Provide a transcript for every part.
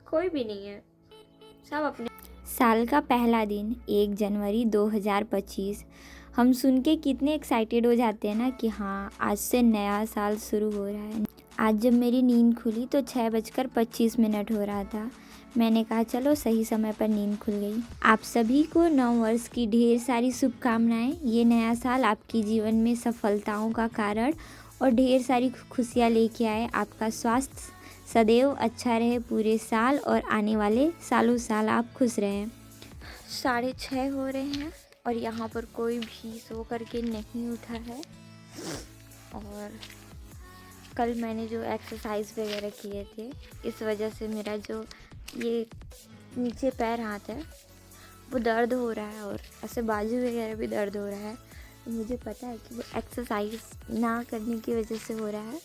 कोई भी नहीं है, सब अपने। साल का पहला दिन 1 जनवरी 2025। हम सुन के कितने एक्साइटेड हो जाते हैं ना कि हाँ, आज से नया साल शुरू हो रहा है। आज जब मेरी नींद खुली तो 6:25 हो रहा था। मैंने कहा चलो सही समय पर नींद खुल गई। आप सभी को नव वर्ष की ढेर सारी शुभकामनाएं। ये नया साल आपके जीवन में सफलताओं का कारण और ढेर सारी खुशियाँ लेके आए। आपका स्वास्थ्य सदैव अच्छा रहे पूरे साल और आने वाले सालों साल आप खुश रहें। 6:30 हो रहे हैं और यहाँ पर कोई भी सो करके नहीं उठा है। और कल मैंने जो एक्सरसाइज वगैरह किए थे, इस वजह से मेरा जो ये नीचे पैर हाथ है वो दर्द हो रहा है और ऐसे बाजू वगैरह भी दर्द हो रहा है। मुझे पता है कि वो एक्सरसाइज ना करने की वजह से हो रहा है,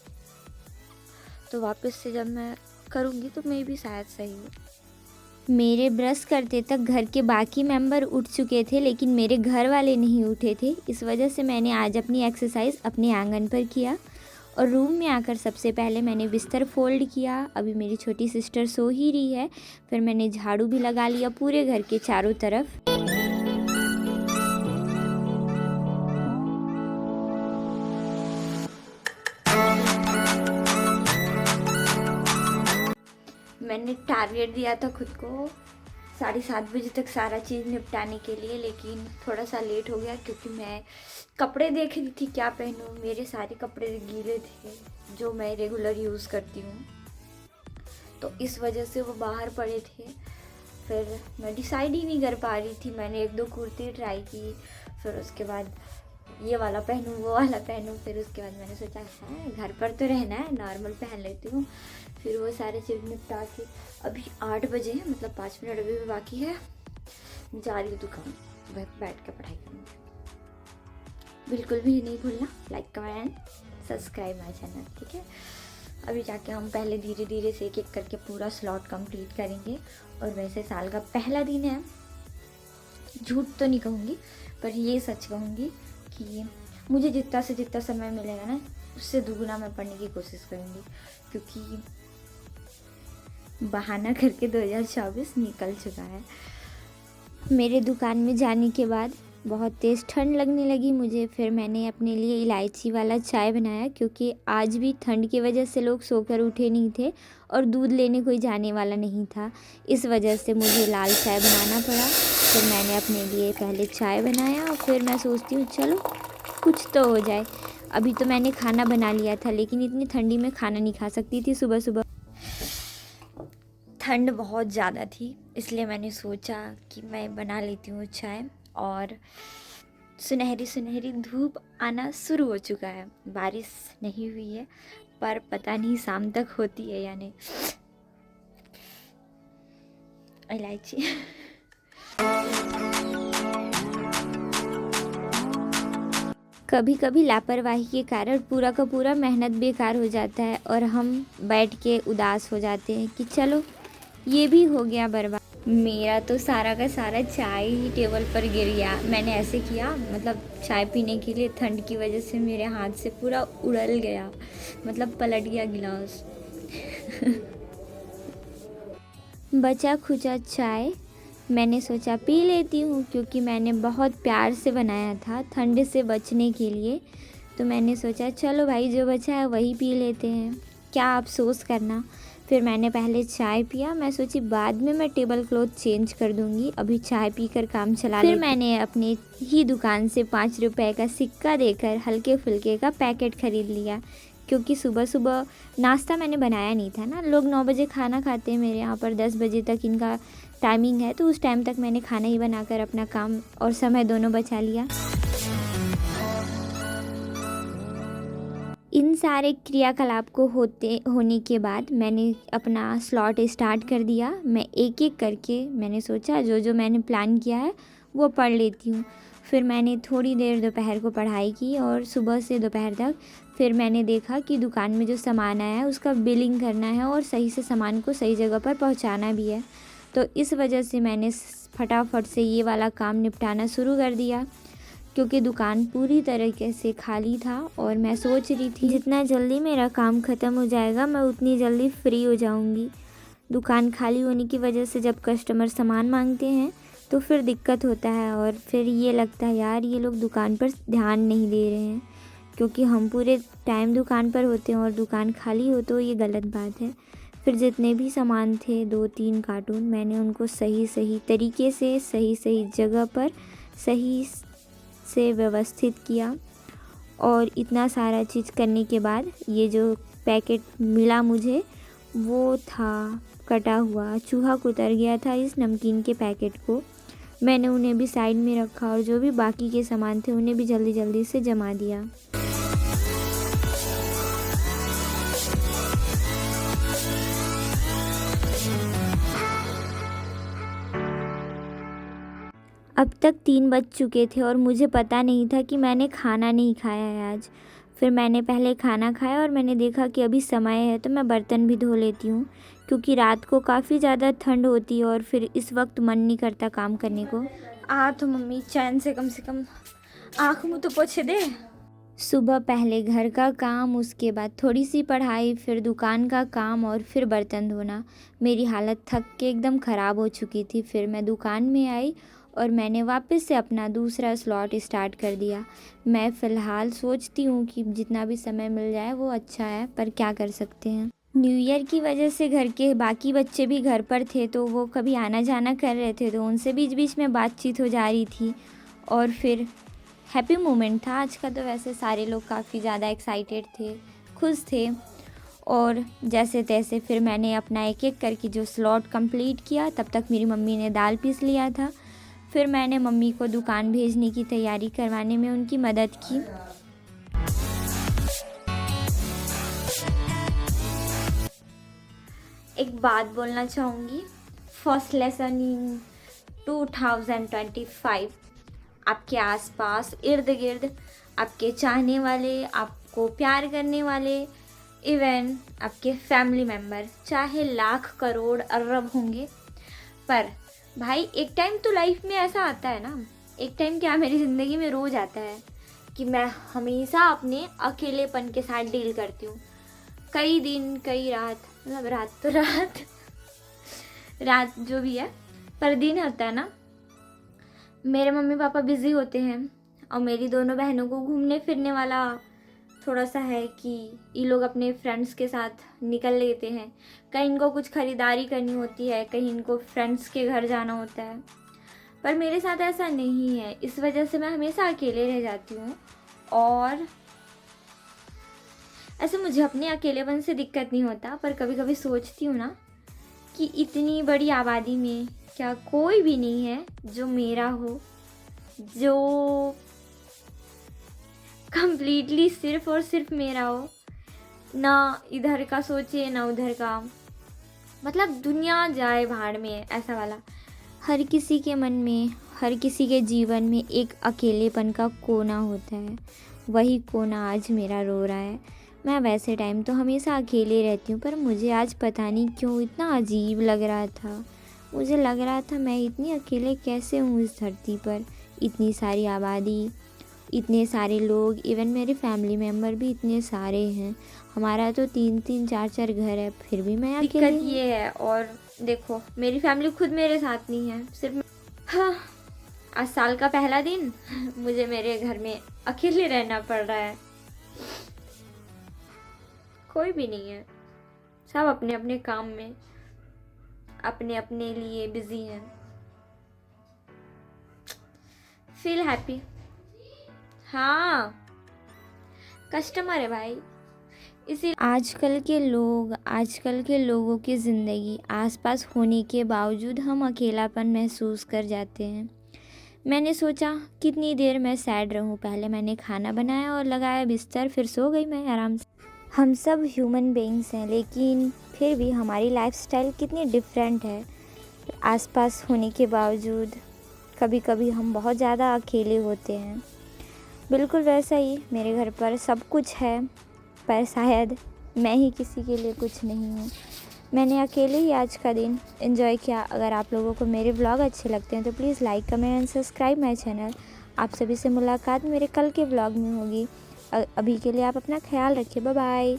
तो वापस से जब मैं करूँगी तो मैं भी शायद सही हो। मेरे ब्रश करते तक घर के बाकी मेंबर उठ चुके थे, लेकिन मेरे घर वाले नहीं उठे थे। इस वजह से मैंने आज अपनी एक्सरसाइज अपने आंगन पर किया और रूम में आकर सबसे पहले मैंने बिस्तर फोल्ड किया। अभी मेरी छोटी सिस्टर सो ही रही है। फिर मैंने झाड़ू भी लगा लिया पूरे घर के चारों तरफ। मैंने टारगेट दिया था खुद को 7:30 बजे तक सारा चीज़ निपटाने के लिए, लेकिन थोड़ा सा लेट हो गया क्योंकि मैं कपड़े देख रही थी क्या पहनूं। मेरे सारे कपड़े गीले थे जो मैं रेगुलर यूज़ करती हूँ, तो इस वजह से वो बाहर पड़े थे। फिर मैं डिसाइड ही नहीं कर पा रही थी। मैंने 1-2 कुर्ती ट्राई की, फिर उसके बाद ये वाला पहनूं वो वाला पहनूं। फिर उसके बाद मैंने सोचा है घर पर तो रहना है, नॉर्मल पहन लेती हूँ। फिर वो सारे चीज़ निपटा के अभी 8 बजे हैं, मतलब 5 मिनट अभी भी बाकी है। जा रही हूँ दुकान, बैठ के पढ़ाई करूँगी। बिल्कुल भी नहीं भूलना like comment subscribe my channel, ठीक है। अभी जाके हम पहले धीरे धीरे से एक एक करके पूरा स्लॉट कंप्लीट करेंगे। और वैसे साल का पहला दिन है, झूठ तो नहीं कहूँगी पर ये सच कहूँगी कि मुझे जितना से जितना समय मिलेगा ना, उससे दुगुना मैं पढ़ने की कोशिश करूँगी, क्योंकि बहाना करके 2024 निकल चुका है। मेरे दुकान में जाने के बाद बहुत तेज़ ठंड लगने लगी मुझे। फिर मैंने अपने लिए इलायची वाला चाय बनाया, क्योंकि आज भी ठंड की वजह से लोग सोकर उठे नहीं थे और दूध लेने कोई जाने वाला नहीं था। इस वजह से मुझे लाल चाय बनाना पड़ा। फिर मैंने अपने लिए पहले चाय बनाया और फिर मैं सोचती हूँ चलो कुछ तो हो जाए। अभी तो मैंने खाना बना लिया था, लेकिन इतनी ठंडी में खाना नहीं खा सकती थी। सुबह सुबह ठंड बहुत ज़्यादा थी, इसलिए मैंने सोचा कि मैं बना लेती हूँ चाय। और सुनहरी सुनहरी धूप आना शुरू हो चुका है। बारिश नहीं हुई है पर पता नहीं शाम तक होती है या नहीं। इलायची कभी कभी लापरवाही के कारण पूरा का पूरा मेहनत बेकार हो जाता है और हम बैठ के उदास हो जाते हैं कि चलो ये भी हो गया बर्बाद। मेरा तो सारा का सारा चाय ही टेबल पर गिर गया। मैंने ऐसे किया, मतलब चाय पीने के लिए ठंड की वजह से मेरे हाथ से पूरा उड़ल गया, मतलब पलट गया गिलास। बचा खुचा चाय मैंने सोचा पी लेती हूँ, क्योंकि मैंने बहुत प्यार से बनाया था ठंड से बचने के लिए। तो मैंने सोचा चलो भाई जो बचा है वही पी लेते हैं, क्या अफसोस करना। फिर मैंने पहले चाय पिया। मैं सोची बाद में मैं टेबल क्लॉथ चेंज कर दूँगी, अभी चाय पीकर काम चला लेती। फिर मैंने अपने ही दुकान से 5 रुपए का सिक्का देकर हल्के फुल्के का पैकेट ख़रीद लिया, क्योंकि सुबह सुबह नाश्ता मैंने बनाया नहीं था ना। लोग 9 बजे खाना खाते हैं, मेरे यहाँ पर 10 बजे तक इनका टाइमिंग है, तो उस टाइम तक मैंने खाना ही बनाकर अपना काम और समय दोनों बचा लिया। इन सारे क्रियाकलाप को होने के बाद मैंने अपना स्लॉट स्टार्ट कर दिया। मैं एक एक करके मैंने सोचा जो जो मैंने प्लान किया है वो पढ़ लेती हूँ। फिर मैंने थोड़ी देर दोपहर को पढ़ाई की और सुबह से दोपहर तक फिर मैंने देखा कि दुकान में जो सामान आया है उसका बिलिंग करना है और सही से सामान को सही जगह पर पहुँचाना भी है। तो इस वजह से मैंने फटाफट से ये वाला काम निपटाना शुरू कर दिया, क्योंकि दुकान पूरी तरीके से खाली था और मैं सोच रही थी जितना जल्दी मेरा काम ख़त्म हो जाएगा मैं उतनी जल्दी फ्री हो जाऊंगी। दुकान खाली होने की वजह से जब कस्टमर सामान मांगते हैं तो फिर दिक्कत होता है और फिर ये लगता है यार ये लोग दुकान पर ध्यान नहीं दे रहे हैं, क्योंकि हम पूरे टाइम दुकान पर होते हैं और दुकान खाली हो तो ये गलत बात है। फिर जितने भी सामान थे 2-3 कार्टून, मैंने उनको सही सही तरीके से सही सही जगह पर सही से व्यवस्थित किया। और इतना सारा चीज़ करने के बाद ये जो पैकेट मिला मुझे वो था कटा हुआ। चूहा कुतर गया था इस नमकीन के पैकेट को। मैंने उन्हें भी साइड में रखा और जो भी बाकी के सामान थे उन्हें भी जल्दी जल्दी से जमा दिया। अब तक 3 बज चुके थे और मुझे पता नहीं था कि मैंने खाना नहीं खाया है आज। फिर मैंने पहले खाना खाया और मैंने देखा कि अभी समय है तो मैं बर्तन भी धो लेती हूँ, क्योंकि रात को काफ़ी ज़्यादा ठंड होती है और फिर इस वक्त मन नहीं करता काम करने को। तो मम्मी चैन से कम आँख मुँह तो पोछे दे। सुबह पहले घर का काम, उसके बाद थोड़ी सी पढ़ाई, फिर दुकान का काम और फिर बर्तन धोना। मेरी हालत थक के एकदम ख़राब हो चुकी थी। फिर मैं दुकान में आई और मैंने वापस से अपना दूसरा स्लॉट स्टार्ट कर दिया। मैं फ़िलहाल सोचती हूँ कि जितना भी समय मिल जाए वो अच्छा है, पर क्या कर सकते हैं। न्यू ईयर की वजह से घर के बाकी बच्चे भी घर पर थे तो वो कभी आना जाना कर रहे थे, तो उनसे बीच बीच में बातचीत हो जा रही थी। और फिर हैप्पी मोमेंट था आज का। तो वैसे सारे लोग काफ़ी ज़्यादा एक्साइटेड थे, खुश थे। और जैसे तैसे फिर मैंने अपना एक एक करके जो स्लॉट कंप्लीट किया। तब तक मेरी मम्मी ने दाल पीस लिया था। फिर मैंने मम्मी को दुकान भेजने की तैयारी करवाने में उनकी मदद की। एक बात बोलना चाहूँगी, फर्स्ट लेसन इन 2025, आपके आसपास इर्द गिर्द आपके चाहने वाले, आपको प्यार करने वाले, इवन आपके फैमिली मेम्बर चाहे लाख करोड़ अरब होंगे, पर भाई एक टाइम तो लाइफ में ऐसा आता है ना, एक टाइम क्या मेरी ज़िंदगी में रोज़ आता है कि मैं हमेशा अपने अकेलेपन के साथ डील करती हूँ। कई दिन कई रात, मतलब रात तो रात जो भी है, पर दिन होता है ना, मेरे मम्मी पापा बिज़ी होते हैं और मेरी दोनों बहनों को घूमने फिरने वाला थोड़ा सा है कि ये लोग अपने फ्रेंड्स के साथ निकल लेते हैं। कहीं इनको कुछ ख़रीदारी करनी होती है, कहीं इनको फ्रेंड्स के घर जाना होता है, पर मेरे साथ ऐसा नहीं है। इस वजह से मैं हमेशा अकेले रह जाती हूँ। और ऐसे मुझे अपने अकेलेपन से दिक्कत नहीं होता, पर कभी कभी सोचती हूँ ना कि इतनी बड़ी आबादी में क्या कोई भी नहीं है जो मेरा हो, जो कंप्लीटली सिर्फ और सिर्फ मेरा हो, ना इधर का सोचे ना उधर का, मतलब दुनिया जाए भाड़ में, ऐसा वाला। हर किसी के मन में, हर किसी के जीवन में एक अकेलेपन का कोना होता है। वही कोना आज मेरा रो रहा है। मैं वैसे टाइम तो हमेशा अकेले रहती हूँ, पर मुझे आज पता नहीं क्यों इतना अजीब लग रहा था। मुझे लग रहा था मैं इतनी अकेले कैसे हूँ इस धरती पर। इतनी सारी आबादी, इतने सारे लोग, इवन मेरे फैमिली मेम्बर भी इतने सारे हैं। हमारा तो 3-3 4-4 घर है, फिर भी मैं अकेले दिक्कत ये है। और देखो मेरी फैमिली खुद मेरे साथ नहीं है, सिर्फ हाँ, आज साल का पहला दिन मुझे मेरे घर में अकेले रहना पड़ रहा है। कोई भी नहीं है, सब अपने अपने काम में अपने अपने लिए बिजी हैं। Feel happy. हाँ, कस्टमर है भाई, इसी आजकल के लोगों की ज़िंदगी आसपास होने के बावजूद हम अकेलापन महसूस कर जाते हैं। मैंने सोचा कितनी देर मैं सैड रहूं। पहले मैंने खाना बनाया और लगाया बिस्तर, फिर सो गई मैं आराम से। हम सब ह्यूमन बीइंग्स हैं, लेकिन फिर भी हमारी लाइफस्टाइल कितनी डिफरेंट है। आसपास होने के बावजूद कभी कभी हम बहुत ज़्यादा अकेले होते हैं। बिल्कुल वैसा ही मेरे घर पर सब कुछ है, पर शायद मैं ही किसी के लिए कुछ नहीं हूँ। मैंने अकेले ही आज का दिन एंजॉय किया। अगर आप लोगों को मेरे व्लॉग अच्छे लगते हैं तो please like, comment and subscribe my channel. आप सभी से मुलाकात मेरे कल के व्लॉग में होगी। अभी के लिए आप अपना ख्याल रखिए। Bye bye.